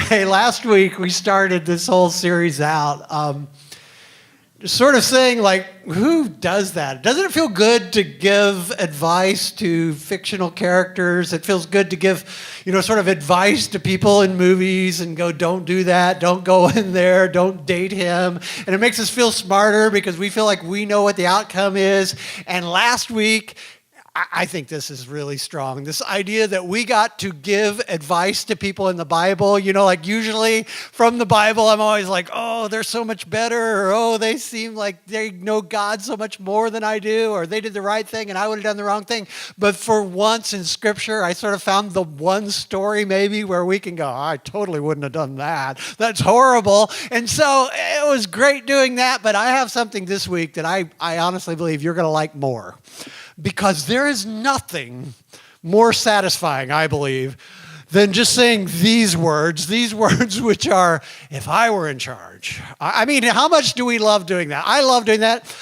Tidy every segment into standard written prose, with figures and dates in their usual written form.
Hey, last week we started this whole series out, sort of saying, like, who does that? Doesn't it feel good to give advice to fictional characters? It feels good to give, sort of advice to people in movies and go, don't do that, don't go in there, don't date him. And it makes us feel smarter because we feel like we know what the outcome is. And last week, I think this is really strong. This idea that we got to give advice to people in the Bible, like usually from the Bible, I'm always like, oh, they're so much better, or oh, they seem like they know God so much more than I do, or they did the right thing and I would have done the wrong thing. But for once in Scripture, I sort of found the one story maybe where we can go, I totally wouldn't have done that. That's horrible. And so it was great doing that, but I have something this week that I honestly believe you're going to like more. Because there is nothing more satisfying, I believe, than just saying these words which are, if I were in charge. I mean, how much do we love doing that? I love doing that.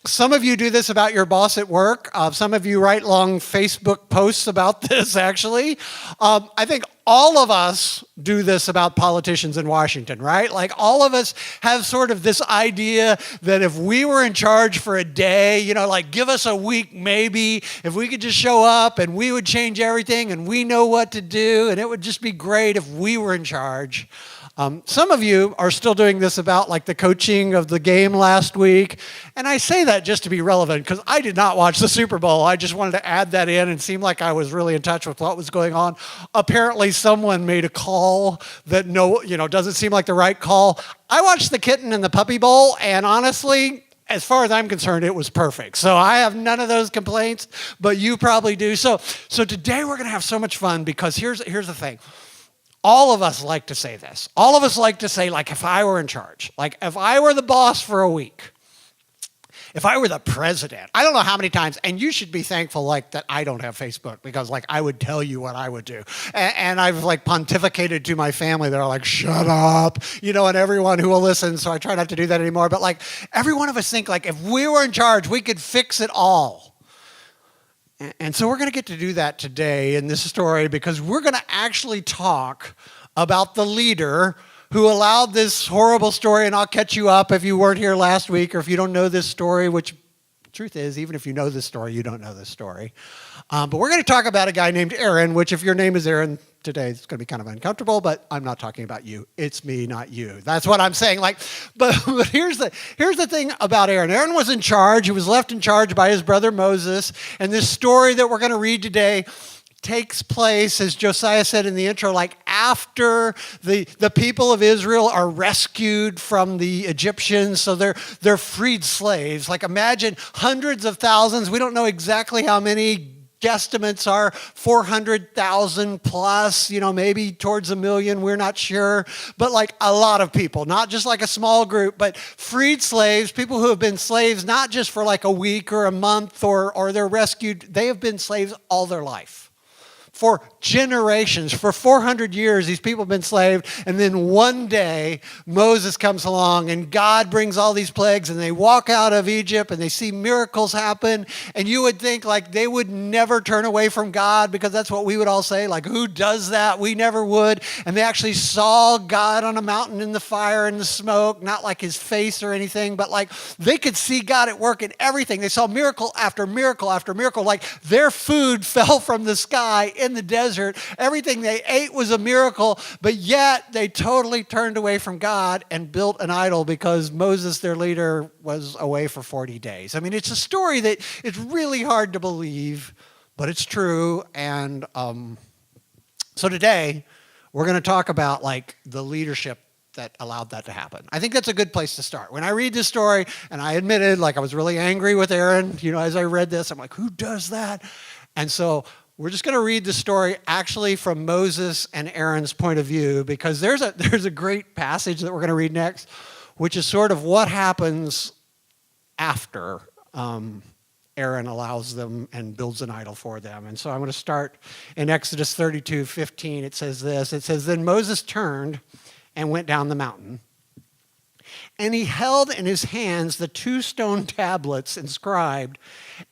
Some of you do this about your boss at work. Some of you write long Facebook posts about this, actually. I think all of us do this about politicians in Washington, right? Like all of us have sort of this idea that if we were in charge for a day, like give us a week maybe, if we could just show up and we would change everything and we know what to do and it would just be great if we were in charge. Some of you are still doing this about like the coaching of the game last week. And I say that just to be relevant because I did not watch the Super Bowl. I just wanted to add that in and seem like I was really in touch with what was going on. Apparently someone made a call that doesn't seem like the right call. I watched the Kitten and the Puppy Bowl, and honestly, as far as I'm concerned, it was perfect. So I have none of those complaints, but you probably do. So today we're going to have so much fun because here's the thing. All of us like to say this. All of us like to say, like, if I were in charge, like, if I were the boss for a week, if I were the president, I don't know how many times, and you should be thankful, like, that I don't have Facebook because, like, I would tell you what I would do. And I've, like, pontificated to my family. They're like, shut up, and everyone who will listen, so I try not to do that anymore. But, like, every one of us think, like, if we were in charge, we could fix it all. And so we're going to get to do that today in this story because we're going to actually talk about the leader who allowed this horrible story, and I'll catch you up if you weren't here last week or if you don't know this story, which the truth is, even if you know this story, you don't know this story. But we're going to talk about a guy named Aaron, which if your name is Aaron today, it's going to be kind of uncomfortable, but I'm not talking about you. It's me, not you. That's what I'm saying. But here's the thing about Aaron. Aaron was in charge. He was left in charge by his brother Moses. And this story that we're going to read today takes place, as Josiah said in the intro, like after the people of Israel are rescued from the Egyptians, so they're freed slaves. Like imagine hundreds of thousands. We don't know exactly how many. Guesstimates are 400,000 plus, maybe towards 1 million, we're not sure. But like a lot of people, not just like a small group, but freed slaves, people who have been slaves not just for like a week or a month or they're rescued, they have been slaves all their life. For generations, for 400 years, these people have been enslaved. And then one day, Moses comes along and God brings all these plagues and they walk out of Egypt and they see miracles happen. And you would think like they would never turn away from God because that's what we would all say. Like, who does that? We never would. And they actually saw God on a mountain in the fire and the smoke, not like his face or anything, but like they could see God at work in everything. They saw miracle after miracle after miracle. Like their food fell from the sky in the desert. Everything they ate was a miracle, but yet they totally turned away from God and built an idol because Moses, their leader, was away for 40 days. I mean, it's a story that is really hard to believe, but it's true. And so today, we're going to talk about like the leadership that allowed that to happen. I think that's a good place to start. When I read this story, and I admitted, like I was really angry with Aaron, as I read this, I'm like, who does that? And so we're just going to read the story actually from Moses and Aaron's point of view because there's a great passage that we're going to read next, which is sort of what happens after Aaron allows them and builds an idol for them. And so I'm going to start in Exodus 32:15. It says this. It says, then Moses turned and went down the mountain. And he held in his hands the 2 stone tablets inscribed,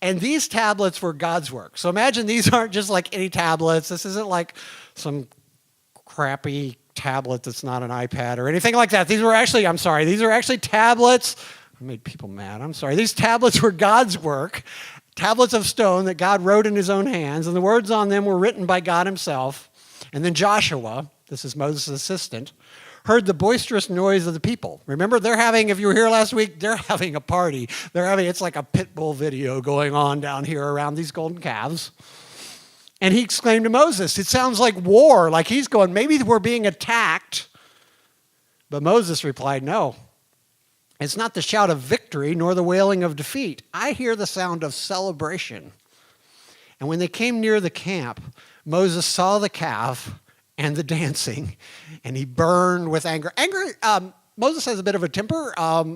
and these tablets were God's work. So imagine these aren't just like any tablets. This isn't like some crappy tablet that's not an iPad or anything like that. These are actually tablets. I made people mad. I'm sorry. These tablets were God's work, tablets of stone that God wrote in his own hands, and the words on them were written by God himself. And then Joshua, this is Moses' assistant, heard the boisterous noise of the people. Remember, if you were here last week, they're having a party. It's like a pit bull video going on down here around these golden calves. And he exclaimed to Moses, it sounds like war, like he's going, maybe we're being attacked. But Moses replied, no, it's not the shout of victory nor the wailing of defeat. I hear the sound of celebration. And when they came near the camp, Moses saw the calf and the dancing, and he burned with anger. Moses has a bit of a temper.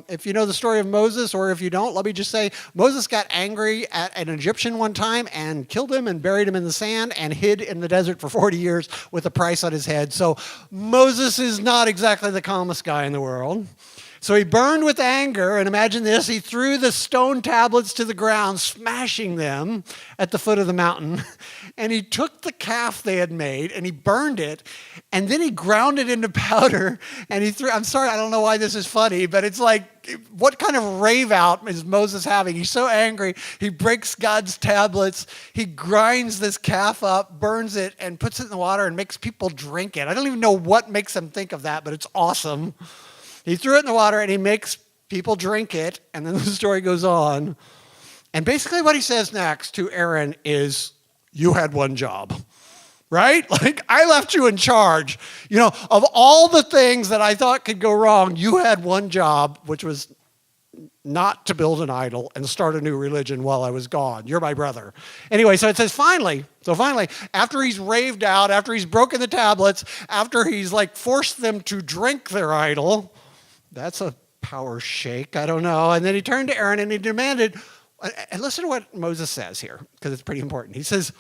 If you know the story of Moses, or if you don't, let me just say, Moses got angry at an Egyptian one time and killed him and buried him in the sand and hid in the desert for 40 years with a price on his head. So Moses is not exactly the calmest guy in the world. So he burned with anger, and imagine this, he threw the stone tablets to the ground, smashing them at the foot of the mountain. And he took the calf they had made, and he burned it, and then he ground it into powder, and I'm sorry, I don't know why this is funny, but it's like, what kind of rave out is Moses having? He's so angry, he breaks God's tablets, he grinds this calf up, burns it, and puts it in the water and makes people drink it. I don't even know what makes him think of that, but it's awesome. He threw it in the water, and he makes people drink it, and then the story goes on. And basically what he says next to Aaron is, you had one job, right? Like, I left you in charge. Of all the things that I thought could go wrong, you had one job, which was not to build an idol and start a new religion while I was gone. You're my brother. Anyway, so it says finally, after he's raved out, after he's broken the tablets, after he's forced them to drink their idol, that's a power shake, I don't know. And then he turned to Aaron and he demanded, and listen to what Moses says here, because it's pretty important. He says,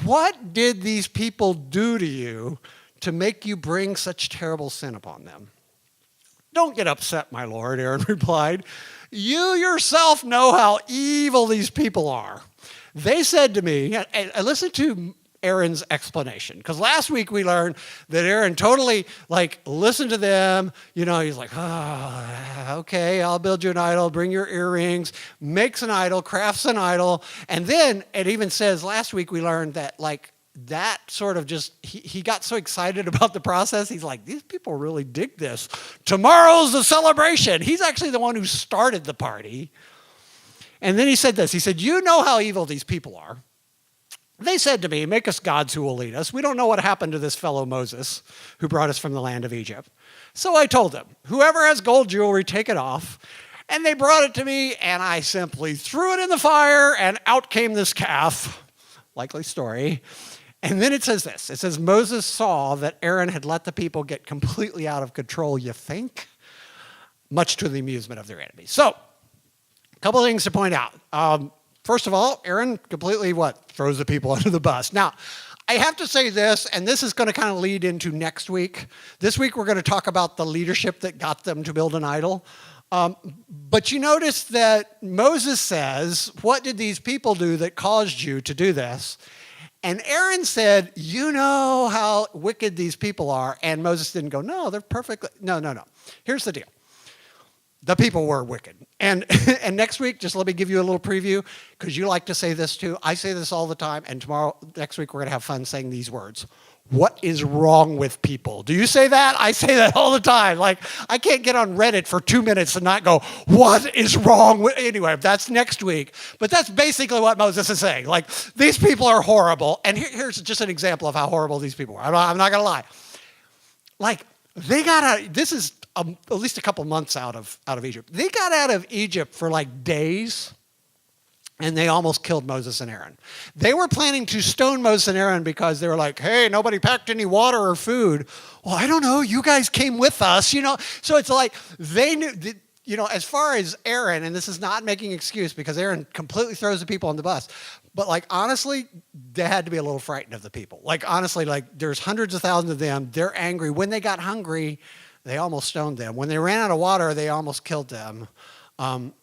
what did these people do to you to make you bring such terrible sin upon them? Don't get upset, my lord, Aaron replied. You yourself know how evil these people are. They said to me, and listen to Aaron's explanation, because last week we learned that Aaron totally listened to them. He's like, okay, I'll build you an idol, bring your earrings, makes an idol, crafts an idol. And then it even says last week we learned that that sort of just, he got so excited about the process. He's like, these people really dig this. Tomorrow's the celebration. He's actually the one who started the party. And then he said this, he said, you know how evil these people are. They said to me, make us gods who will lead us. We don't know what happened to this fellow Moses who brought us from the land of Egypt. So I told them, whoever has gold jewelry, take it off. And they brought it to me, and I simply threw it in the fire, and out came this calf. Likely story. And then it says this. It says, Moses saw that Aaron had let the people get completely out of control, you think? Much to the amusement of their enemies. So, a couple of things to point out. First of all, Aaron completely throws the people under the bus. Now, I have to say this, and this is going to kind of lead into next week. This week we're going to talk about the leadership that got them to build an idol. But you notice that Moses says, what did these people do that caused you to do this? And Aaron said, you know how wicked these people are. And Moses didn't go, no, they're perfectly, no. Here's the deal. The people were wicked. And next week, just let me give you a little preview, because you like to say this too. I say this all the time, and next week, we're going to have fun saying these words. What is wrong with people? Do you say that? I say that all the time. I can't get on Reddit for 2 minutes and not go, what is wrong with... Anyway, that's next week. But that's basically what Moses is saying. These people are horrible. And here's just an example of how horrible these people are. I'm not going to lie. They got out... This is at least a couple months out of Egypt. They got out of Egypt for days, and they almost killed Moses and Aaron. They were planning to stone Moses and Aaron because they were like, hey, nobody packed any water or food. Well, I don't know. You guys came with us, So it's they knew, as far as Aaron, and this is not making an excuse because Aaron completely throws the people on the bus. But honestly, they had to be a little frightened of the people. Honestly, there's hundreds of thousands of them. They're angry. When they got hungry, they almost stoned them. When they ran out of water, they almost killed them.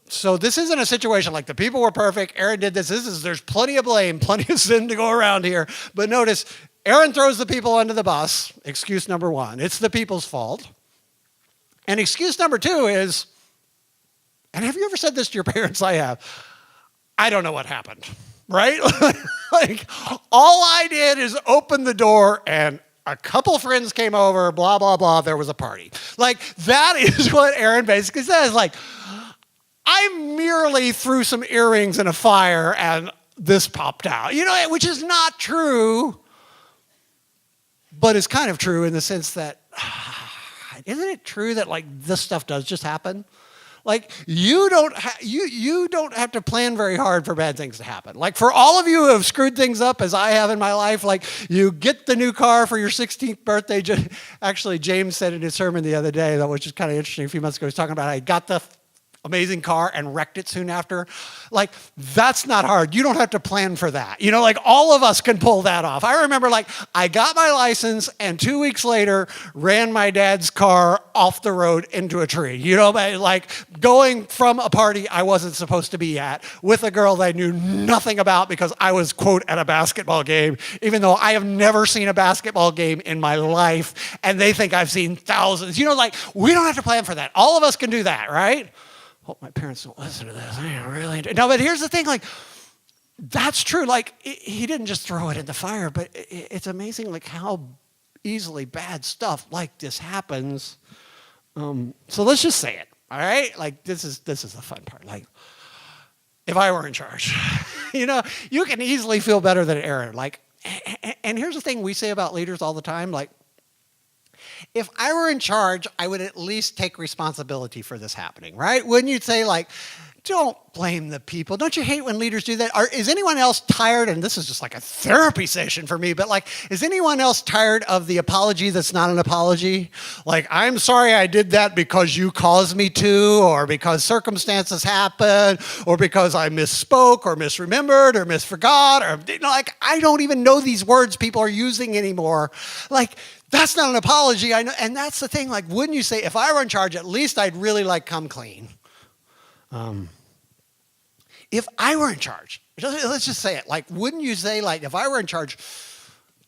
So this isn't a situation like the people were perfect, Aaron did this. There's plenty of blame, plenty of sin to go around here. But notice, Aaron throws the people under the bus, excuse number one. It's the people's fault. And excuse number two is, and have you ever said this to your parents? I have. I don't know what happened, right? Like, all I did is open the door and a couple friends came over, blah, blah, blah, there was a party. Like, that is what Aaron basically says. Like, I merely threw some earrings in a fire and this popped out. You know, which is not true, but it's kind of true in the sense that, isn't it true that, like, this stuff does just happen? Like, you don't have to plan very hard for bad things to happen. Like, for all of you who have screwed things up, as I have in my life, like, you get the new car for your 16th birthday. Actually, James said in his sermon the other day, that was just kind of interesting, a few months ago, he was talking about how he got the amazing car and wrecked it soon after. Like, that's not hard. You don't have to plan for that. You know, like, all of us can pull that off. I remember, like, I got my license and 2 weeks later ran my dad's car off the road into a tree. You know, like, going from a party I wasn't supposed to be at with a girl that I knew nothing about because I was, quote, at a basketball game, even though I have never seen a basketball game in my life and they think I've seen thousands. You know, like, we don't have to plan for that. All of us can do that, right? Hope my parents don't listen to this. I really do. No, but here's the thing, like, that's true. Like, he didn't just throw it in the fire, but it's amazing, like, how easily bad stuff like this happens. So let's just say it, all right? Like, this is the fun part. Like, if I were in charge, you know, you can easily feel better than Aaron. Like, and here's the thing we say about leaders all the time, like, if I were in charge, I would at least take responsibility for this happening, right? Wouldn't you say, like, don't blame the people? Don't you hate when leaders do that? Is anyone else tired, and this is just like a therapy session for me, but, like, is anyone else tired of the apology that's not an apology? Like, I'm sorry I did that because you caused me to, or because circumstances happened, or because I misspoke, or misremembered, or misforgot, or, you know, like, I don't even know these words people are using anymore. Like, that's not an apology, I know, and that's the thing. Like, wouldn't you say, if I were in charge, at least I'd really, like, come clean? If I were in charge, let's just say it. Like, wouldn't you say, like, if I were in charge,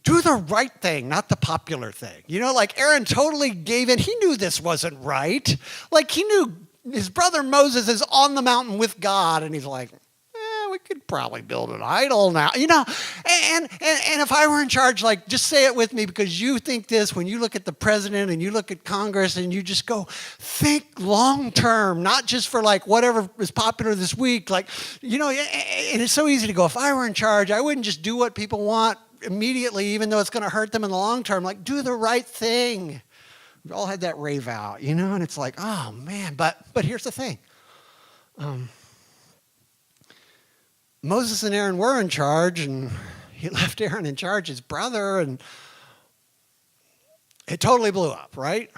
do the right thing, not the popular thing? You know, like, Aaron totally gave in. He knew this wasn't right. Like, he knew his brother Moses is on the mountain with God, and he's like, we could probably build an idol now, you know. And if I were in charge, like, just say it with me, because you think this when you look at the president and you look at Congress and you just go, think long term, not just for, like, whatever is popular this week. Like, you know, and it's so easy to go, if I were in charge, I wouldn't just do what people want immediately, even though it's going to hurt them in the long term. Like, do the right thing. We've all had that rave out, you know, and it's like, oh man, but here's the thing. Moses and Aaron were in charge, and he left Aaron in charge, his brother, and it totally blew up, right?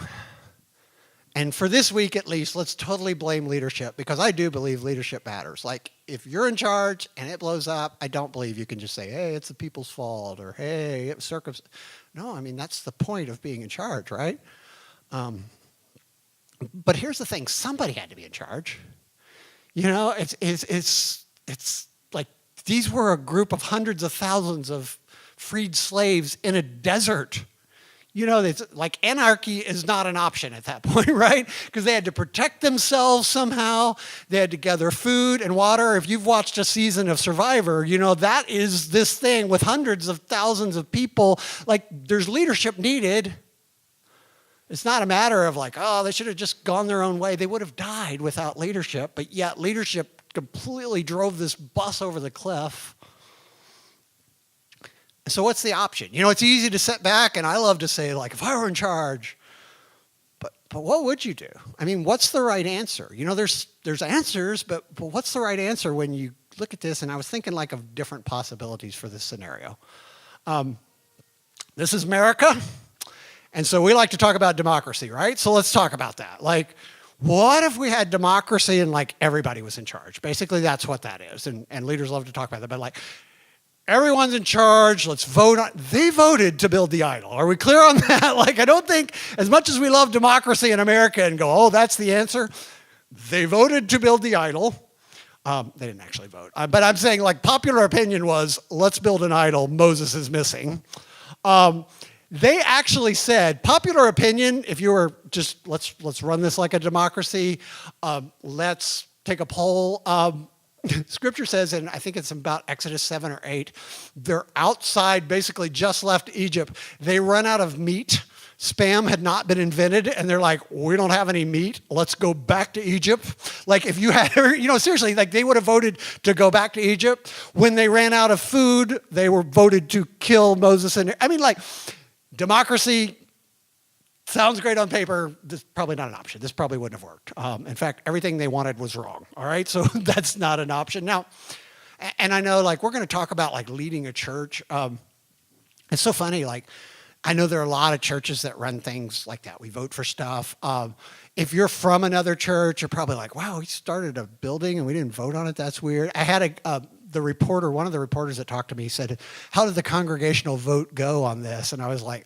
And for this week at least, let's totally blame leadership, because I do believe leadership matters. Like, if you're in charge and it blows up, I don't believe you can just say, hey, it's the people's fault, or hey, it was circumstances. No, I mean, that's the point of being in charge, right? But here's the thing, somebody had to be in charge. You know, it's like, these were a group of hundreds of thousands of freed slaves in a desert. You know, it's like, anarchy is not an option at that point, right? Because they had to protect themselves somehow. They had to gather food and water. If you've watched a season of Survivor, you know, that is this thing with hundreds of thousands of people. Like, there's leadership needed. It's not a matter of, like, oh, they should have just gone their own way. They would have died without leadership, but yet leadership completely drove this bus over the cliff. So what's the option? You know, it's easy to sit back, and I love to say, like, if I were in charge, but what would you do? I mean, what's the right answer? You know, there's answers, but what's the right answer when you look at this? And I was thinking, like, of different possibilities for this scenario. This is America, and so we like to talk about democracy, right? So let's talk about that. Like, what if we had democracy and, like, everybody was in charge? Basically, that's what that is. And leaders love to talk about that. But, like, everyone's in charge. Let's vote on. They voted to build the idol. Are we clear on that? Like, I don't think, as much as we love democracy in America and go, oh, that's the answer, they voted to build the idol. They didn't actually vote. But I'm saying, like, popular opinion was, let's build an idol. Moses is missing. They actually said, popular opinion, if you were just, let's run this like a democracy. Let's take a poll. Scripture says, and I think it's about Exodus 7 or 8, they're outside, basically just left Egypt. They run out of meat. Spam had not been invented, and they're like, we don't have any meat. Let's go back to Egypt. Like, if you had, seriously, like, they would have voted to go back to Egypt. When they ran out of food, they were voted to kill Moses. And democracy sounds great on paper. This is probably not an option. This probably wouldn't have worked. In fact, everything they wanted was wrong. All right, so that's not an option. Now, and I know, like, we're going to talk about, like, leading a church. It's so funny, like, I know there are a lot of churches that run things like that. We vote for stuff. If you're from another church, you're probably like, wow, we started a building and we didn't vote on it. That's weird. I had one of the reporters that talked to me said, how did the congregational vote go on this? And I was like,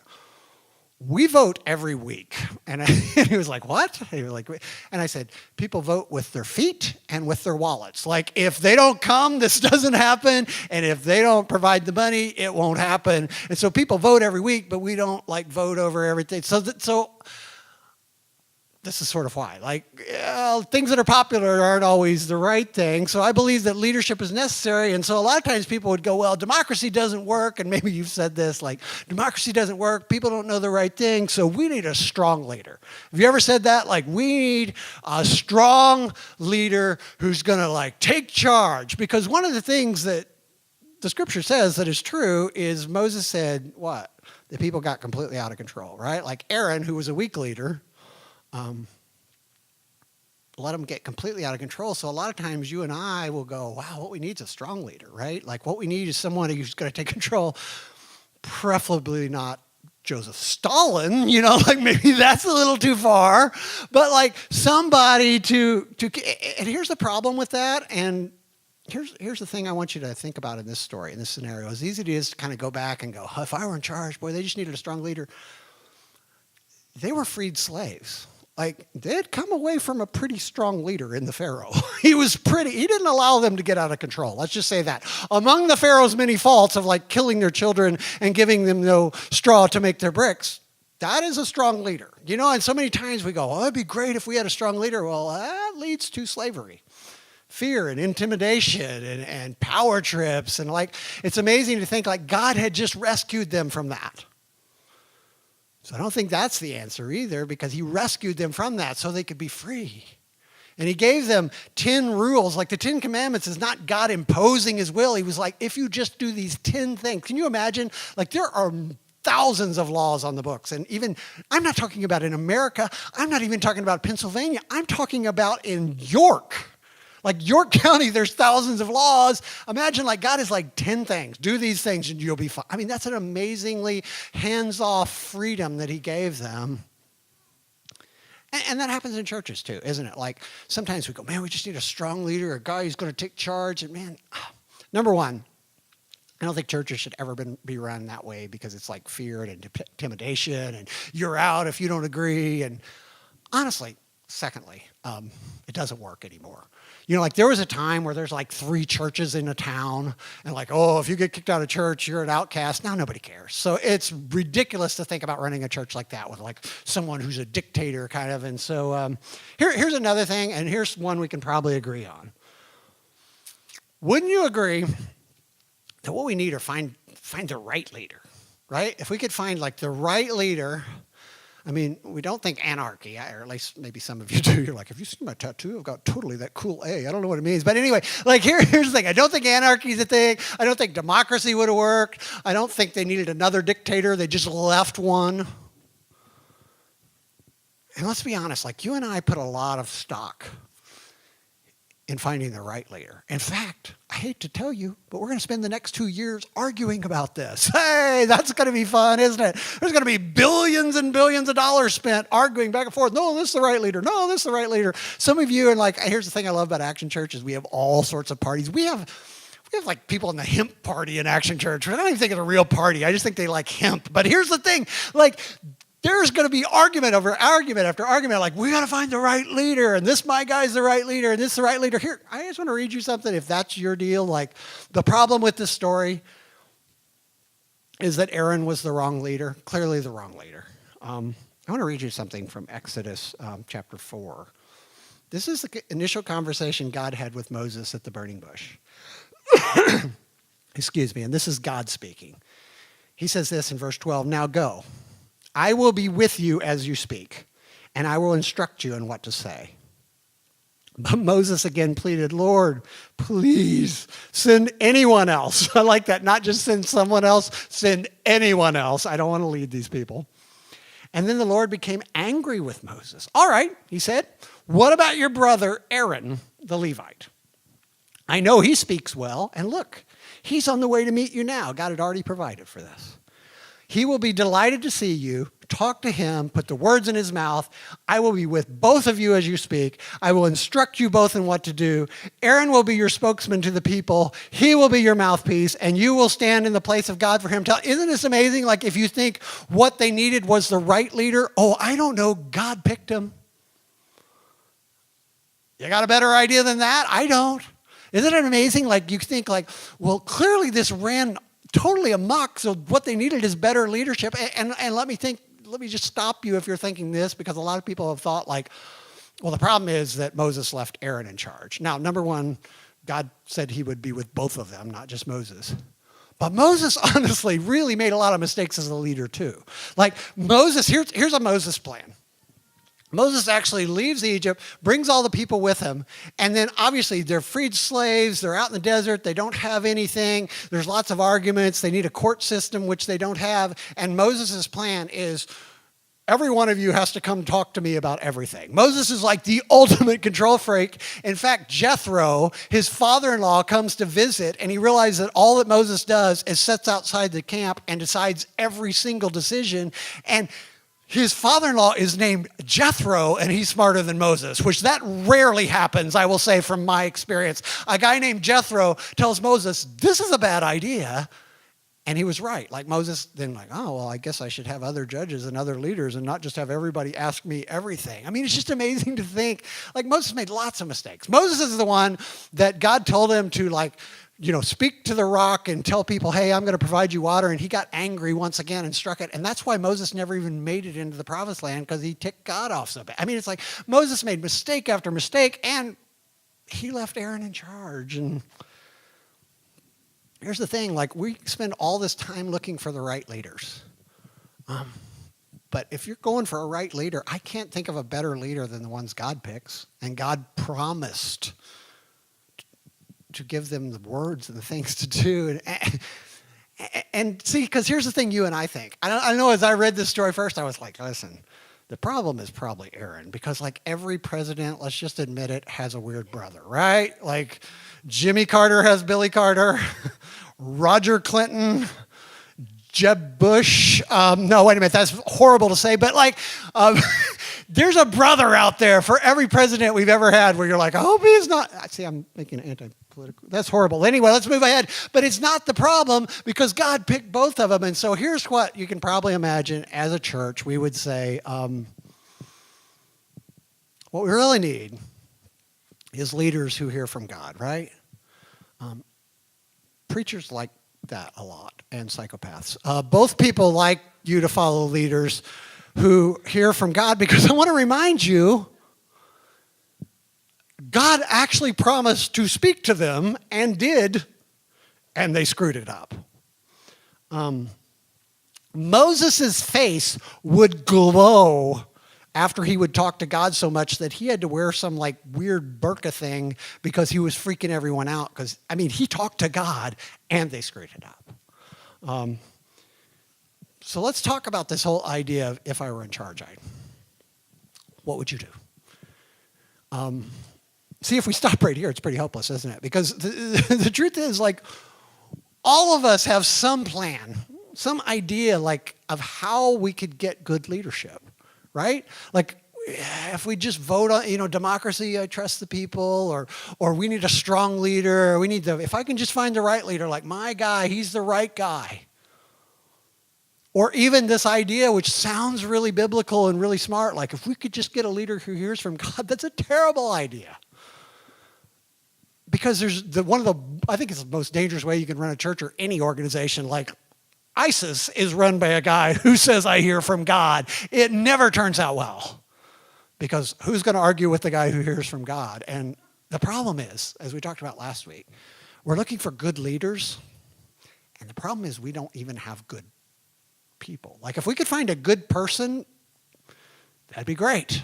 we vote every week. And he was like, what? He was like, and I said, people vote with their feet and with their wallets. Like, if they don't come, this doesn't happen. And if they don't provide the money, it won't happen. And so people vote every week, but we don't, like, vote over everything. So this is sort of why. Like, things that are popular aren't always the right thing. So I believe that leadership is necessary. And so a lot of times people would go, well, democracy doesn't work. And maybe you've said this, like, democracy doesn't work. People don't know the right thing. So we need a strong leader. Have you ever said that? Like, we need a strong leader who's going to, like, take charge. Because one of the things that the scripture says that is true is Moses said, what? The people got completely out of control, right? Like Aaron, who was a weak leader, let them get completely out of control. So a lot of times you and I will go, wow, what we need is a strong leader, right? Like, what we need is someone who's going to take control, preferably not Joseph Stalin, like, maybe that's a little too far, but like somebody to, and here's the problem with that. And here's the thing I want you to think about in this story, in this scenario. As easy it is to kind of go back and go, if I were in charge, boy, they just needed a strong leader. They were freed slaves. Like, they had come away from a pretty strong leader in the Pharaoh. He didn't allow them to get out of control. Let's just say that. Among the Pharaoh's many faults of, like, killing their children and giving them no straw to make their bricks, that is a strong leader. And so many times we go, oh, it'd be great if we had a strong leader. Well, that leads to slavery. Fear and intimidation and power trips. And, like, it's amazing to think, like, God had just rescued them from that. So I don't think that's the answer either, because he rescued them from that so they could be free. And he gave them 10 rules. Like, the 10 Commandments is not God imposing his will. He was like, if you just do these 10 things. Can you imagine? Like, there are thousands of laws on the books. And even, I'm not talking about in America. I'm not even talking about Pennsylvania. I'm talking about in York. Like, York County, there's thousands of laws. Imagine, like, God is like 10 things. Do these things and you'll be fine. I mean, that's an amazingly hands-off freedom that he gave them. And that happens in churches too, isn't it? Like, sometimes we go, man, we just need a strong leader, a guy who's going to take charge. And man, number one, I don't think churches should ever be run that way, because it's like fear and intimidation and you're out if you don't agree. And honestly, secondly, it doesn't work anymore. Like, there was a time where there's like 3 churches in a town, and like, oh, if you get kicked out of church, you're an outcast. Now nobody cares. So it's ridiculous to think about running a church like that with, like, someone who's a dictator kind of. And so here's another thing, and here's one we can probably agree on. Wouldn't you agree that what we need are find the right leader, right? If we could find, like, the right leader. I mean, we don't think anarchy, or at least maybe some of you do. You're like, have you seen my tattoo? I've got totally that cool A. I don't know what it means. But anyway, like, here's the thing. I don't think anarchy is a thing. I don't think democracy would have worked. I don't think they needed another dictator. They just left one. And let's be honest, like, you and I put a lot of stock in finding the right leader. In fact, I hate to tell you, but we're going to spend the next 2 years arguing about this. Hey, that's going to be fun, isn't it? There's going to be billions and billions of dollars spent arguing back and forth. No, this is the right leader. No, this is the right leader. Some of you, and like, here's the thing I love about Action Church is we have all sorts of parties. We have like people in the hemp party in Action Church. I don't even think it's a real party. I just think they like hemp. But here's the thing, like, there's going to be argument over argument after argument, like, we got to find the right leader, and this my guy's the right leader, and this is the right leader. Here, I just want to read you something, if that's your deal. Like, the problem with this story is that Aaron was the wrong leader, clearly the wrong leader. I want to read you something from Exodus chapter 4. This is the initial conversation God had with Moses at the burning bush. Excuse me, and this is God speaking. He says this in verse 12, "Now go, I will be with you as you speak, and I will instruct you in what to say." But Moses again pleaded, "Lord, please send anyone else." I like that, not just send someone else, send anyone else. I don't want to lead these people. And then the Lord became angry with Moses. "All right," he said, "what about your brother Aaron, the Levite? I know he speaks well, and look, he's on the way to meet you now." God had already provided for this. "He will be delighted to see you. Talk to him, put the words in his mouth. I will be with both of you as you speak. I will instruct you both in what to do. Aaron will be your spokesman to the people. He will be your mouthpiece, and you will stand in the place of God for him." Isn't this amazing? Like, if you think what they needed was the right leader, I don't know, God picked him. You got a better idea than that? I don't. Isn't it amazing? Like, you think like, well, clearly this ran totally amok, so what they needed is better leadership. And let me just stop you if you're thinking this, because a lot of people have thought like, well, the problem is that Moses left Aaron in charge. Now, number one, God said he would be with both of them, not just Moses. But Moses honestly really made a lot of mistakes as a leader too. Like Moses, here's a Moses plan. Moses actually leaves Egypt, brings all the people with him, and then obviously they're freed slaves, they're out in the desert, they don't have anything, there's lots of arguments, they need a court system, which they don't have, and Moses' plan is, every one of you has to come talk to me about everything. Moses is like the ultimate control freak. In fact, Jethro, his father-in-law, comes to visit, and he realizes that all that Moses does is sits outside the camp and decides every single decision, and his father-in-law is named Jethro, and he's smarter than Moses, which that rarely happens, I will say, from my experience. A guy named Jethro tells Moses, this is a bad idea, and he was right. Like Moses then like, oh, well, I guess I should have other judges and other leaders and not just have everybody ask me everything. I mean, it's just amazing to think, like Moses made lots of mistakes. Moses is the one that God told him to speak to the rock and tell people, hey, I'm going to provide you water. And he got angry once again and struck it. And that's why Moses never even made it into the promised land, because he ticked God off so bad. I mean, it's like Moses made mistake after mistake, and he left Aaron in charge. And here's the thing, like we spend all this time looking for the right leaders. But if you're going for a right leader, I can't think of a better leader than the ones God picks. And God promised to give them the words and the things to do. And see, because here's the thing you and I think. I know as I read this story first, I was like, listen, the problem is probably Aaron, because like every president, let's just admit it, has a weird brother, right? Like Jimmy Carter has Billy Carter, Roger Clinton, Jeb Bush. No, wait a minute, that's horrible to say, but like there's a brother out there for every president we've ever had where you're like, I hope he's not. See, I'm making an anti-political. That's horrible. Anyway, let's move ahead. But it's not the problem, because God picked both of them. And so here's what you can probably imagine as a church. We would say, what we really need is leaders who hear from God, right? Preachers like that a lot, and psychopaths. Both people like you to follow leaders who hear from God, because I want to remind you, God actually promised to speak to them and did, and they screwed it up. Moses' face would glow after he would talk to God so much that he had to wear some like weird burqa thing because he was freaking everyone out. Because, I mean, he talked to God and they screwed it up. So let's talk about this whole idea of if I were in charge, what would you do? See, if we stop right here, it's pretty hopeless, isn't it? Because the truth is, like, all of us have some plan, some idea, like, of how we could get good leadership, right? Like, if we just vote on, democracy, I trust the people, or we need a strong leader, or if I can just find the right leader, like my guy, he's the right guy. Or even this idea, which sounds really biblical and really smart, like if we could just get a leader who hears from God, that's a terrible idea. Because there's I think it's the most dangerous way you can run a church or any organization. Like ISIS is run by a guy who says, I hear from God. It never turns out well. Because who's going to argue with the guy who hears from God? And the problem is, as we talked about last week, we're looking for good leaders. And the problem is we don't even have good people. Like if we could find a good person, that'd be great.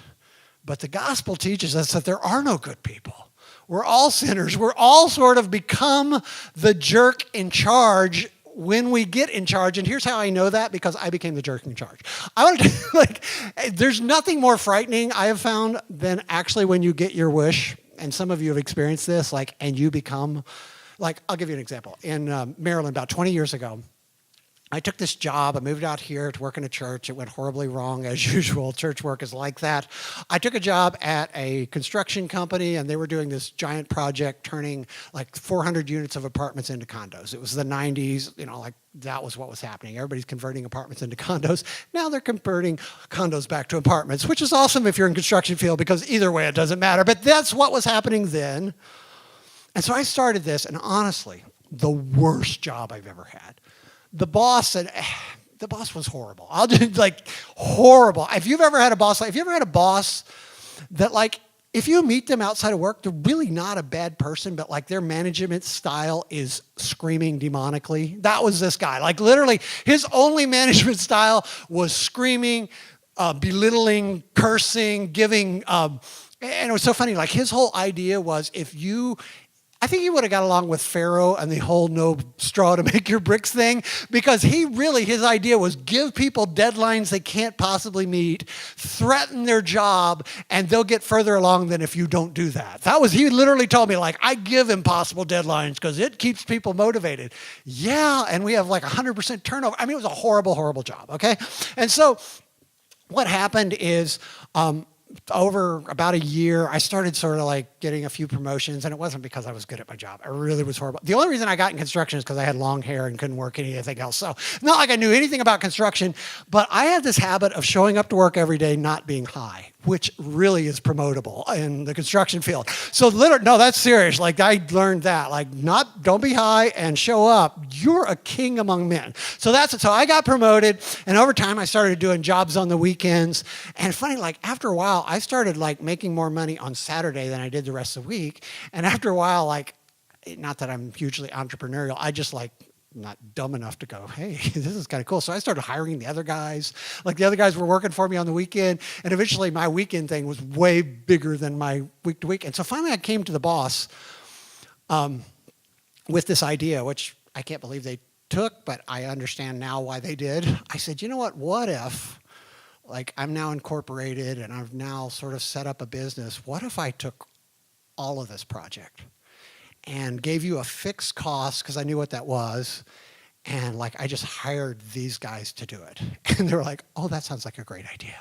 But the gospel teaches us that there are no good people. We're all sinners. We're all sort of become the jerk in charge when we get in charge. And here's how I know that, because I became the jerk in charge. I want to there's nothing more frightening I have found than actually when you get your wish, and some of you have experienced this, and you become, I'll give you an example. In Maryland, about 20 years ago, I took this job. I moved out here to work in a church. It went horribly wrong, as usual. Church work is like that. I took a job at a construction company, and they were doing this giant project, turning 400 units of apartments into condos. It was the 90s, that was what was happening. Everybody's converting apartments into condos. Now they're converting condos back to apartments, which is awesome if you're in construction field, because either way it doesn't matter. But that's what was happening then. And so I started this, and honestly, the worst job I've ever had. The boss was horrible. I'll just horrible. If you've ever had a boss that if you meet them outside of work, they're really not a bad person, but their management style is screaming demonically. That was this guy. Literally, his only management style was screaming, belittling, cursing, giving, and it was so funny. His whole idea was I think he would have got along with Pharaoh and the whole no straw to make your bricks thing, because his idea was give people deadlines they can't possibly meet, threaten their job, and they'll get further along than if you don't do that. He literally told me, I give impossible deadlines because it keeps people motivated. Yeah, and we have 100% turnover. I mean, it was a horrible, horrible job, okay? And so what happened is, over about a year, I started sort of getting a few promotions, and it wasn't because I was good at my job. I really was horrible. The only reason I got in construction is because I had long hair and couldn't work anything else. So not like I knew anything about construction, but I had this habit of showing up to work every day not being high, which really is promotable in the construction field. So no, that's serious. I learned that. Don't be high and show up. You're a king among men. So that's it. So I got promoted, and over time I started doing jobs on the weekends. And funny, after a while, I started making more money on Saturday than I did the rest of the week. And after a while, not that I'm hugely entrepreneurial, I just not dumb enough to go, hey, this is kind of cool. So I started hiring the other guys. The other guys were working for me on the weekend. And eventually my weekend thing was way bigger than my week to week. And so finally I came to the boss with this idea, which I can't believe they took, but I understand now why they did. I said, you know what if, I'm now incorporated and I've now sort of set up a business. What if I took all of this project and gave you a fixed cost, because I knew what that was, and I just hired these guys to do it? And they were like, oh, that sounds like a great idea.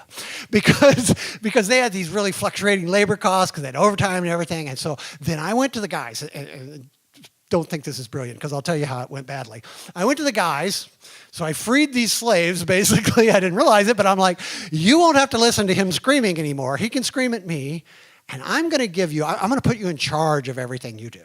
Because they had these really fluctuating labor costs, because they had overtime and everything. And so then I went to the guys, and don't think this is brilliant, because I'll tell you how it went badly. I went to the guys, so I freed these slaves, basically. I didn't realize it, but I'm like, you won't have to listen to him screaming anymore. He can scream at me, and I'm going to put you in charge of everything you do.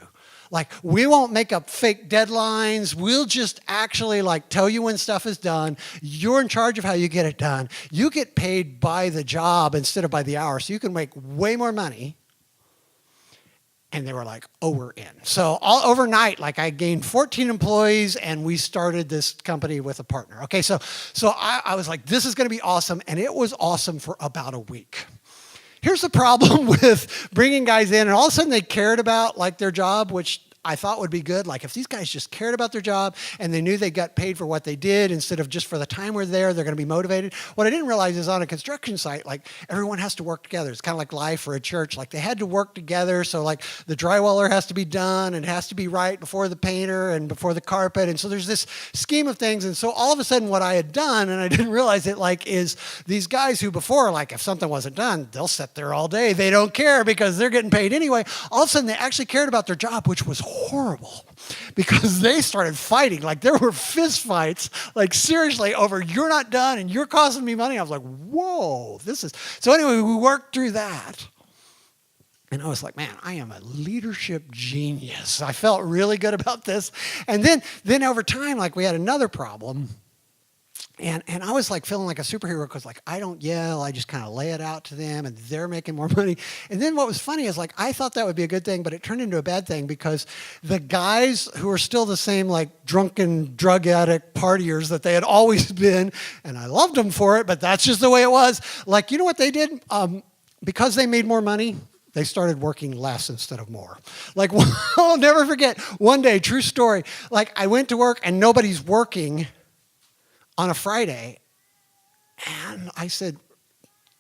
We won't make up fake deadlines. We'll just actually tell you when stuff is done. You're in charge of how you get it done. You get paid by the job instead of by the hour, so you can make way more money. And they were like, oh, we're in. So overnight, I gained 14 employees, and we started this company with a partner. Okay, so I was like, this is going to be awesome, and it was awesome for about a week. Here's the problem with bringing guys in, and all of a sudden they cared about their job, which I thought would be good. If these guys just cared about their job and they knew they got paid for what they did instead of just for the time we're there, they're going to be motivated. What I didn't realize is on a construction site, everyone has to work together. It's kind of like life for a church. They had to work together. So the drywaller has to be done and it has to be right before the painter and before the carpet. And so there's this scheme of things. And so all of a sudden what I had done, and I didn't realize it, is these guys who before, if something wasn't done, they'll sit there all day. They don't care because they're getting paid anyway. All of a sudden they actually cared about their job, which was horrible because they started fighting. Like there were fist fights, like seriously over you're not done and you're costing me money. I was like, whoa, this is. So anyway, we worked through that. And I was like, man, I am a leadership genius. I felt really good about this. And then over time, like we had another problem. And I was like feeling like a superhero because like I don't yell, I just kind of lay it out to them and they're making more money. And then what was funny is like I thought that would be a good thing, but it turned into a bad thing because the guys who were still the same like drunken drug addict partiers that they had always been, and I loved them for it, but that's just the way it was. Like, you know what they did? Because they made more money, they started working less instead of more. Like, I'll never forget one day, true story, like I went to work and nobody's working on a Friday, and I said,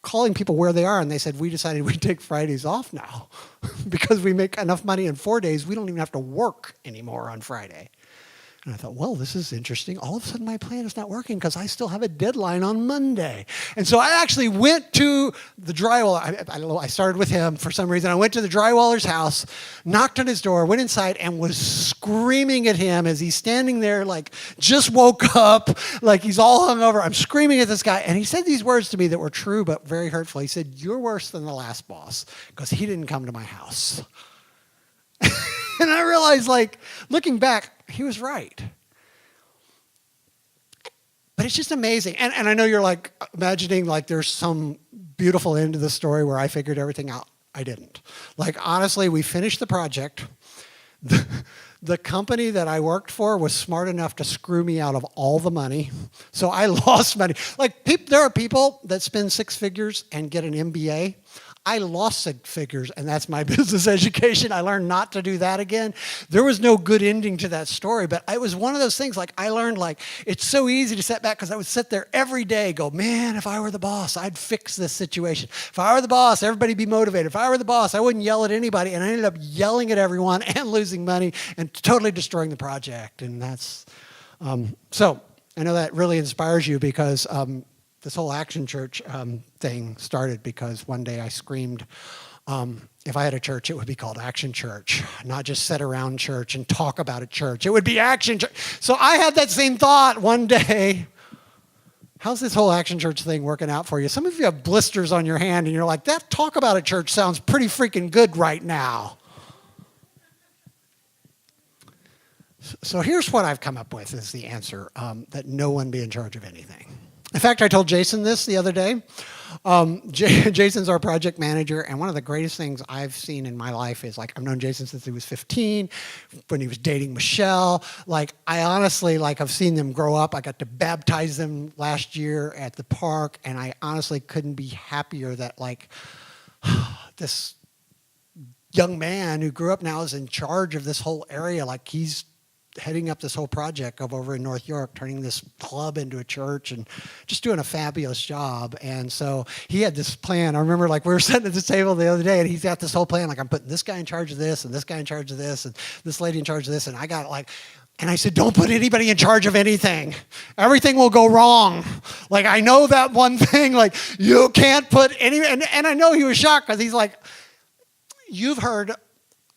calling people where they are, and they said, we decided we'd take Fridays off now because we make enough money in 4 days, we don't even have to work anymore on Friday. And I thought, well, this is interesting. All of a sudden, my plan is not working because I still have a deadline on Monday. And so I actually went to the drywaller. I don't know, I started with him for some reason. I went to the drywaller's house, knocked on his door, went inside, and was screaming at him as he's standing there, like, just woke up, like he's all hungover. I'm screaming at this guy. And he said these words to me that were true but very hurtful. He said, you're worse than the last boss because he didn't come to my house. And I realized, like, looking back, he was right. But it's just amazing. And I know you're like imagining like there's some beautiful end to the story where I figured everything out. I didn't. Like, honestly, we finished the project. The company that I worked for was smart enough to screw me out of all the money. So I lost money. Like, there are people that spend six figures and get an MBA. I lost six figures, and that's my business education. I learned not to do that again. There was no good ending to that story, but it was one of those things, like, I learned, like, it's so easy to sit back because I would sit there every day, go, man, if I were the boss, I'd fix this situation. If I were the boss, everybody'd be motivated. If I were the boss, I wouldn't yell at anybody, and I ended up yelling at everyone and losing money and totally destroying the project, and that's, so I know that really inspires you because this whole Action Church thing started because one day I screamed, if I had a church, it would be called Action Church, not just sit around church and talk about a church. It would be Action Church. So I had that same thought one day. How's this whole Action Church thing working out for you? Some of you have blisters on your hand and you're like, that talk about a church sounds pretty freaking good right now. So here's what I've come up with as the answer, that no one be in charge of anything. In fact, I told Jason this the other day. Jason's our project manager, and one of the greatest things I've seen in my life is, like, I've known Jason since he was 15, when he was dating Michelle. Like, I honestly, like, I've seen them grow up. I got to baptize them last year at the park, and I honestly couldn't be happier that, like, this young man who grew up now is in charge of this whole area. Like, he's heading up this whole project of over in North York, turning this club into a church and just doing a fabulous job. And so he had this plan. I remember, like, we were sitting at this table the other day and he's got this whole plan. Like, I'm putting this guy in charge of this and this guy in charge of this and this lady in charge of this. And I got like, and I said, don't put anybody in charge of anything. Everything will go wrong. Like, I know that one thing, like, you can't put any, and I know he was shocked because he's like, you've heard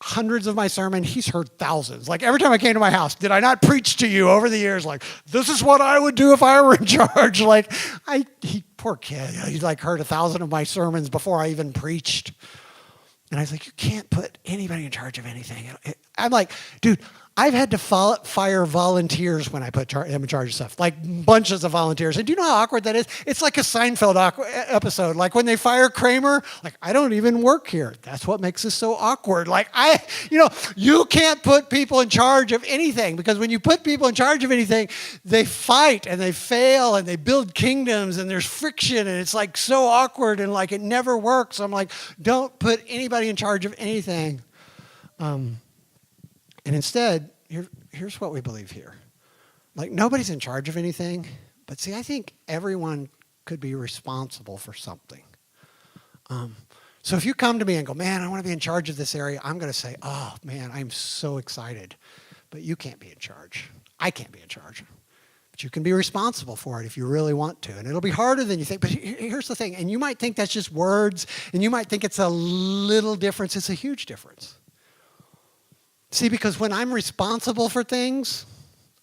hundreds of my sermon, he's heard thousands. Like, every time I came to my house, did I not preach to you over the years, like, this is what I would do if I were in charge? Like, poor kid, he like heard 1,000 of my sermons before I even preached. And I was like, you can't put anybody in charge of anything. I'm like, dude, I've had to fire volunteers when I put them in charge of stuff, like bunches of volunteers. And do you know how awkward that is? It's like a Seinfeld episode. Like when they fire Kramer, like, I don't even work here. That's what makes this so awkward. Like, you can't put people in charge of anything, because when you put people in charge of anything, they fight and they fail and they build kingdoms and there's friction and it's like so awkward and like it never works. I'm like, don't put anybody in charge of anything. And instead, here's what we believe here. Like, nobody's in charge of anything, but see, I think everyone could be responsible for something. So if you come to me and go, man, I want to be in charge of this area, I'm going to say, oh, man, I'm so excited. But you can't be in charge. I can't be in charge. But you can be responsible for it if you really want to. And it'll be harder than you think. But here's the thing. And you might think that's just words, and you might think it's a little difference. It's a huge difference. See, because when I'm responsible for things,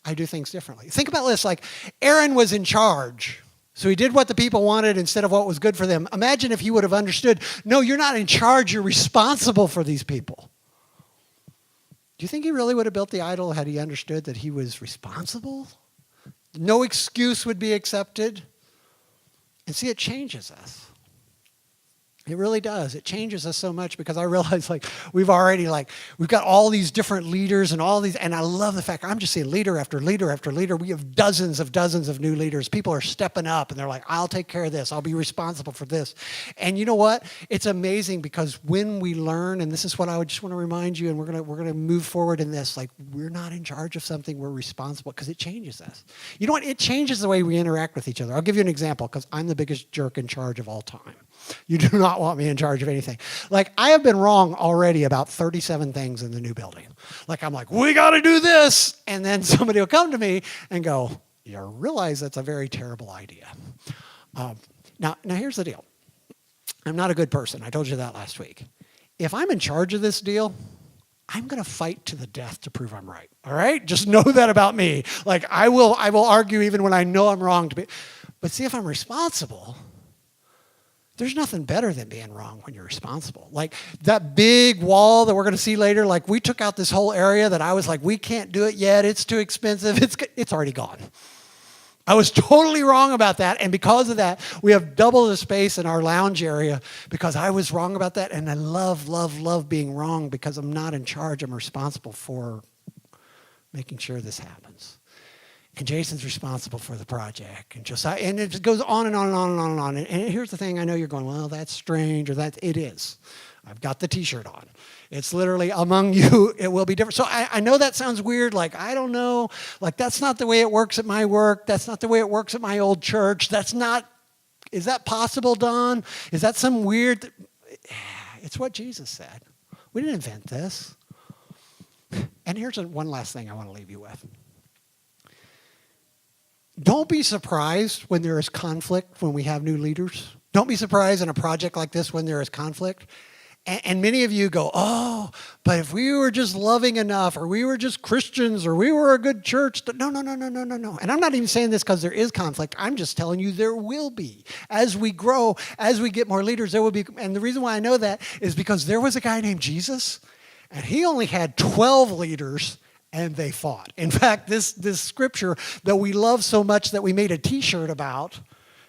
I do things differently. Think about this, like Aaron was in charge. So he did what the people wanted instead of what was good for them. Imagine if he would have understood, no, you're not in charge, you're responsible for these people. Do you think he really would have built the idol had he understood that he was responsible? No excuse would be accepted. And see, it changes us. It really does. It changes us so much because I realize we've got all these different leaders and all these, and I love the fact I'm just seeing leader after leader after leader. We have dozens of new leaders. People are stepping up and they're like, I'll take care of this. I'll be responsible for this. And you know what? It's amazing because when we learn, and this is what I would just want to remind you, and we're gonna move forward in this, we're not in charge of something, we're responsible because it changes us. You know what? It changes the way we interact with each other. I'll give you an example because I'm the biggest jerk in charge of all time. You do not want me in charge of anything. I have been wrong already about 37 things in the new building. I'm like, we got to do this. And then somebody will come to me and go, you realize that's a very terrible idea. Now here's the deal. I'm not a good person. I told you that last week. If I'm in charge of this deal, I'm going to fight to the death to prove I'm right. All right? Just know that about me. I will argue even when I know I'm wrong. But see, if I'm responsible, there's nothing better than being wrong when you're responsible. That big wall that we're going to see later, we took out this whole area that I was like, we can't do it yet. It's too expensive. It's already gone. I was totally wrong about that. And because of that, we have double the space in our lounge area because I was wrong about that. And I love, love, love being wrong because I'm not in charge. I'm responsible for making sure this happens. And Jason's responsible for the project. And Josiah, and it goes on and on and on and on and on. And here's the thing, I know you're going, well, that's strange, or it is. I've got the t-shirt on. It's literally, among you, it will be different. So I know that sounds weird, I don't know, that's not the way it works at my work. That's not the way it works at my old church. Is that possible, Don? Is that some weird, it's what Jesus said. We didn't invent this. And here's one last thing I want to leave you with. Don't be surprised when there is conflict when we have new leaders. Don't be surprised in a project like this when there is conflict. And many of you go, oh, but if we were just loving enough, or we were just Christians, or we were a good church. No. And I'm not even saying this because there is conflict. I'm just telling you there will be. As we grow, as we get more leaders, there will be. And the reason why I know that is because there was a guy named Jesus, and he only had 12 leaders, and they fought. In fact, this scripture that we love so much that we made a t-shirt about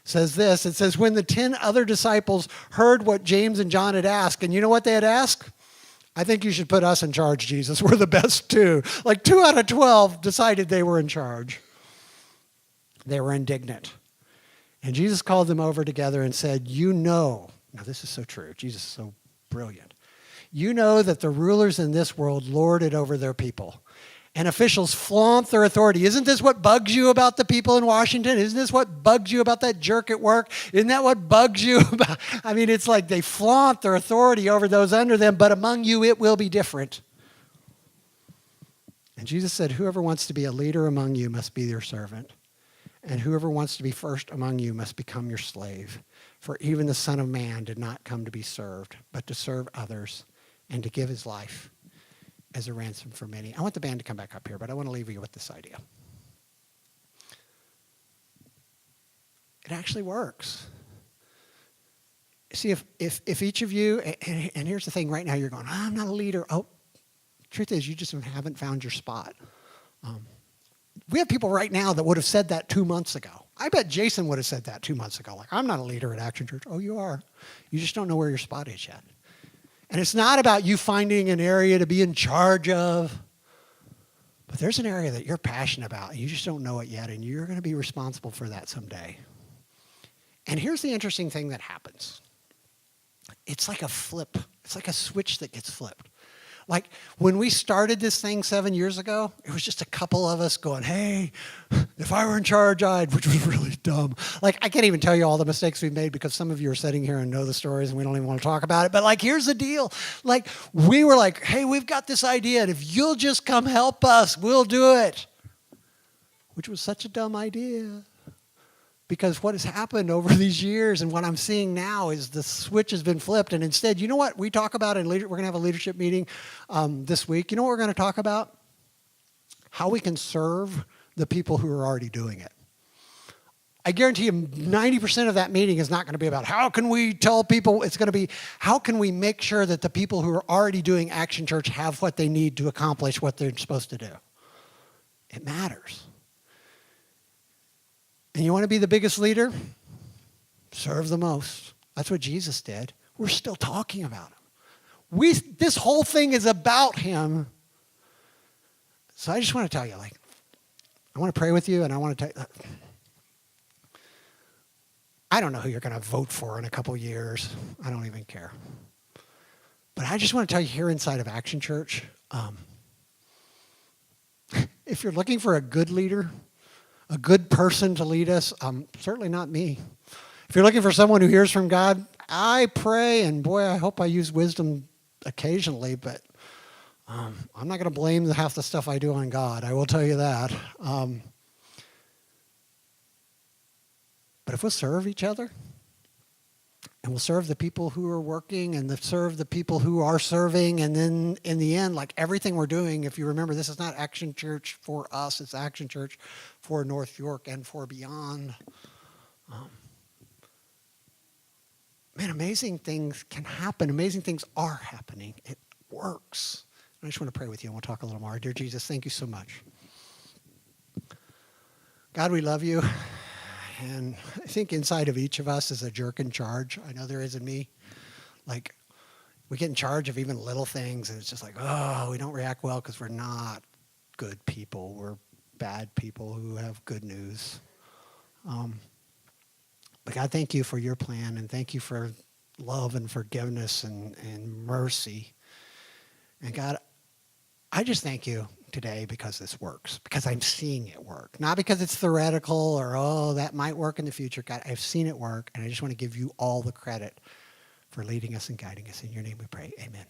says this. It says, when the 10 other disciples heard what James and John had asked, and you know what they had asked? I think you should put us in charge, Jesus. We're the best too. 2 out of 12 decided they were in charge. They were indignant. And Jesus called them over together and said, now this is so true. Jesus is so brilliant. You know that the rulers in this world lord it over their people, and officials flaunt their authority. Isn't this what bugs you about the people in Washington? Isn't this what bugs you about that jerk at work? Isn't that what bugs you about? It's they flaunt their authority over those under them, but among you it will be different. And Jesus said, whoever wants to be a leader among you must be your servant, and whoever wants to be first among you must become your slave. For even the Son of Man did not come to be served, but to serve others and to give his life as a ransom for many. I want the band to come back up here, but I want to leave you with this idea. It actually works. See, if each of you, and here's the thing, right now you're going, I'm not a leader. Oh, truth is, you just haven't found your spot. We have people right now that would have said that 2 months ago. I bet Jason would have said that 2 months ago. I'm not a leader at Action Church. Oh, you are. You just don't know where your spot is yet. And it's not about you finding an area to be in charge of, but there's an area that you're passionate about, and you just don't know it yet, and you're going to be responsible for that someday. And here's the interesting thing that happens. It's like a flip. It's like a switch that gets flipped. When we started this thing 7 years ago, it was just a couple of us going, hey, if I were in charge, which was really dumb. I can't even tell you all the mistakes we've made because some of you are sitting here and know the stories and we don't even want to talk about it. But here's the deal. We were like, hey, we've got this idea, and if you'll just come help us, we'll do it. Which was such a dumb idea. Because what has happened over these years and what I'm seeing now is the switch has been flipped. And instead, you know what we talk about in leadership? We're going to have a leadership meeting this week. You know what we're going to talk about? How we can serve the people who are already doing it. I guarantee you 90% of that meeting is not going to be about how can we tell people. It's going to be how can we make sure that the people who are already doing Action Church have what they need to accomplish what they're supposed to do. It matters. And you want to be the biggest leader? Serve the most. That's what Jesus did. We're still talking about him. This whole thing is about him. So I just want to tell you, I want to pray with you, and I want to tell you, I don't know who you're going to vote for in a couple years. I don't even care. But I just want to tell you here inside of Action Church, if you're looking for a good leader, a good person to lead us, certainly not me. If you're looking for someone who hears from God, I pray, and boy, I hope I use wisdom occasionally, but I'm not going to blame half the stuff I do on God. I will tell you that. But if we'll serve each other, and we'll serve the people who are working, and serve the people who are serving, and then in the end, everything we're doing, if you remember, this is not Action Church for us, it's Action Church for North York and for beyond. Man, amazing things can happen. Amazing things are happening. It works. I just want to pray with you, and we'll talk a little more. Dear Jesus, thank you so much. God, we love you. And I think inside of each of us is a jerk in charge. I know there is in me. We get in charge of even little things, and it's just we don't react well because we're not good people. We're bad people who have good news. But God, thank you for your plan, and thank you for love and forgiveness and mercy. And God, I just thank you today because this works, because I'm seeing it work. Not because it's theoretical or, that might work in the future. God, I've seen it work, and I just want to give you all the credit for leading us and guiding us. In your name we pray. Amen.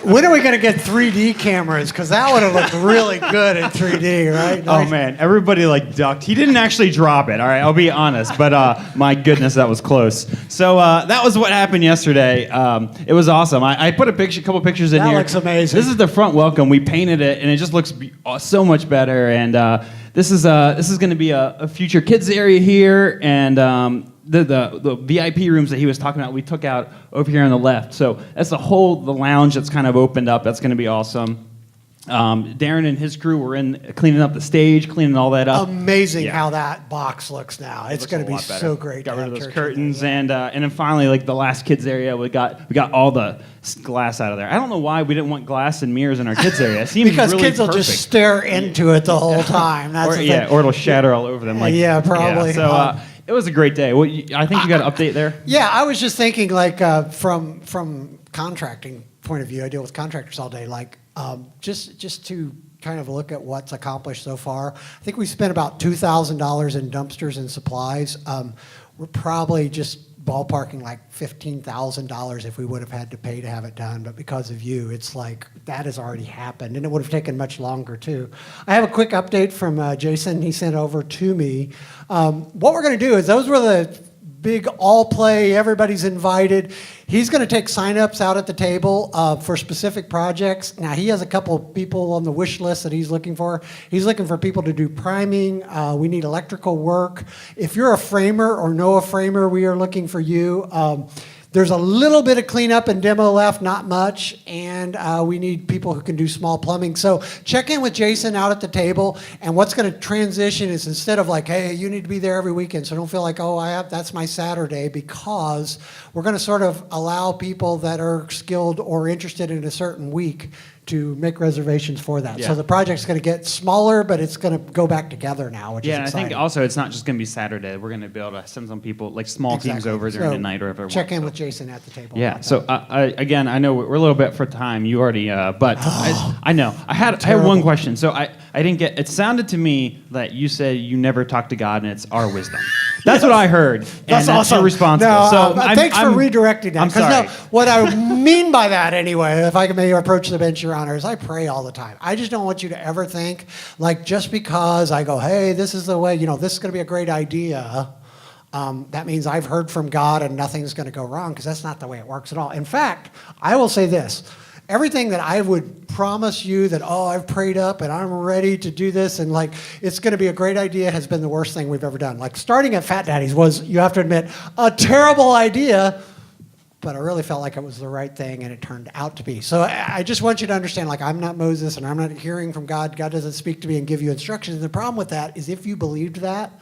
When are we going to get 3D cameras? Because that would have looked really good in 3D, right? Oh, man. Everybody ducked. He didn't actually drop it, all right? I'll be honest. But my goodness, that was close. So that was what happened yesterday. It was awesome. I put a couple pictures in here. That looks amazing. This is the front welcome. We painted it, and it just looks so much better. And this is going to be a future kids area here, and the VIP rooms that he was talking about, we took out over here on the left. So that's the lounge that's kind of opened up. That's going to be awesome. Darren and his crew were in cleaning up the stage, cleaning all that up. Amazing how that box looks now. It's going to be so great. Got rid of those curtains, and then finally, the last kids area, we got all the glass out of there. I don't know why we didn't want glass and mirrors in our kids area. It seems because really kids will just stare into it the whole time. That's or it'll shatter all over them. Yeah, probably. Yeah, so. It was a great day. I think you got an update there. Yeah, I was just thinking, from contracting point of view, I deal with contractors all day. Just to kind of look at what's accomplished so far. I think we spent about $2,000 in dumpsters and supplies. We're probably just ballparking $15,000 if we would have had to pay to have it done, but because of you, it's that has already happened, and it would have taken much longer too. I have a quick update from Jason. He sent over to me. What we're going to do is those were the big all play, everybody's invited. He's going to take signups out at the table for specific projects. Now, he has a couple of people on the wish list that he's looking for. He's looking for people to do priming. We need electrical work. If you're a framer or know a framer, we are looking for you. There's a little bit of cleanup and demo left, not much, and we need people who can do small plumbing. So check in with Jason out at the table, and what's going to transition is instead of hey, you need to be there every weekend, so don't feel that's my Saturday, because we're going to sort of allow people that are skilled or interested in a certain week to make reservations for that. Yeah. So the project's going to get smaller, but it's going to go back together now, which is exciting. I think also it's not just going to be Saturday. We're going to be able to send some people, small teams over during the night or whatever. Check in with Jason at the table. Yeah. So again, I know we're a little bit for time. You already, but I know. I had one question. So I didn't get. It sounded to me that you said you never talk to God and it's our wisdom. That's what I heard. That's and awesome. You're responsible. No, so thanks for redirecting that. I'm 'Cause sorry. No, what I mean by that, anyway, if I can maybe approach the bench, Your Honor, is I pray all the time. I just don't want you to ever think, like, just because I go, hey, this is the way, this is going to be a great idea, that means I've heard from God and nothing's going to go wrong, because that's not the way it works at all. In fact, I will say this. Everything that I would promise you that, I've prayed up and I'm ready to do this and like it's going to be a great idea has been the worst thing we've ever done. Like starting at Fat Daddy's was, you have to admit, a terrible idea, but I really felt like it was the right thing and it turned out to be. So I just want you to understand, like, I'm not Moses and I'm not hearing from God. God doesn't speak to me and give you instructions. And the problem with that is if you believed that,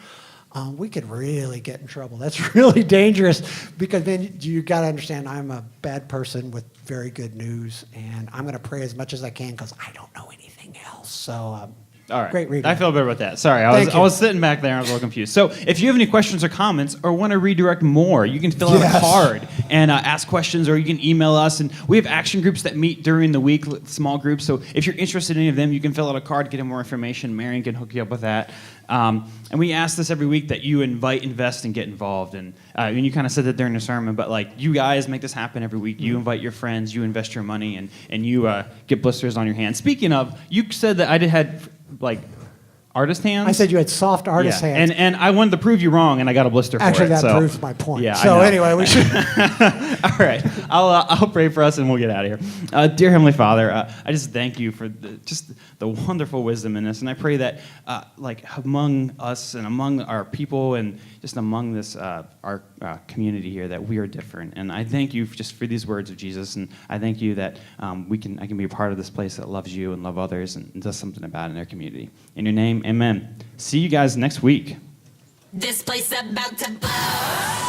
we could really get in trouble. That's really dangerous because then you got to understand I'm a bad person with very good news, and I'm going to pray as much as I can because I don't know anything else. So, All right. great reading. I feel better about that. Sorry, I was sitting back there and I was a little confused. So if you have any questions or comments or want to redirect more, you can fill out a card and ask questions, or you can email us. And we have action groups that meet during the week, small groups. So if you're interested in any of them, you can fill out a card, get more information. Marion can hook you up with that. And we ask this every week that you invite, invest, and get involved. And you kind of said that during the sermon, but like you guys make this happen every week. You invite your friends, you invest your money, and you get blisters on your hands. Speaking of, you said that I had like artist hands. I said you had soft artist hands. And I wanted to prove you wrong, and I got a blister for it. Actually, that proves my point. Yeah, so anyway, we should. All right, I'll pray for us, and we'll get out of here. Dear Heavenly Father, I just thank you for just the wonderful wisdom in this, and I pray that like among us and among our people and just among this our community here, that we are different. And I thank you just for these words of Jesus, and I thank you that I can be a part of this place that loves you and love others and does something about it in their community. In your name, amen. See you guys next week. This place about to blow.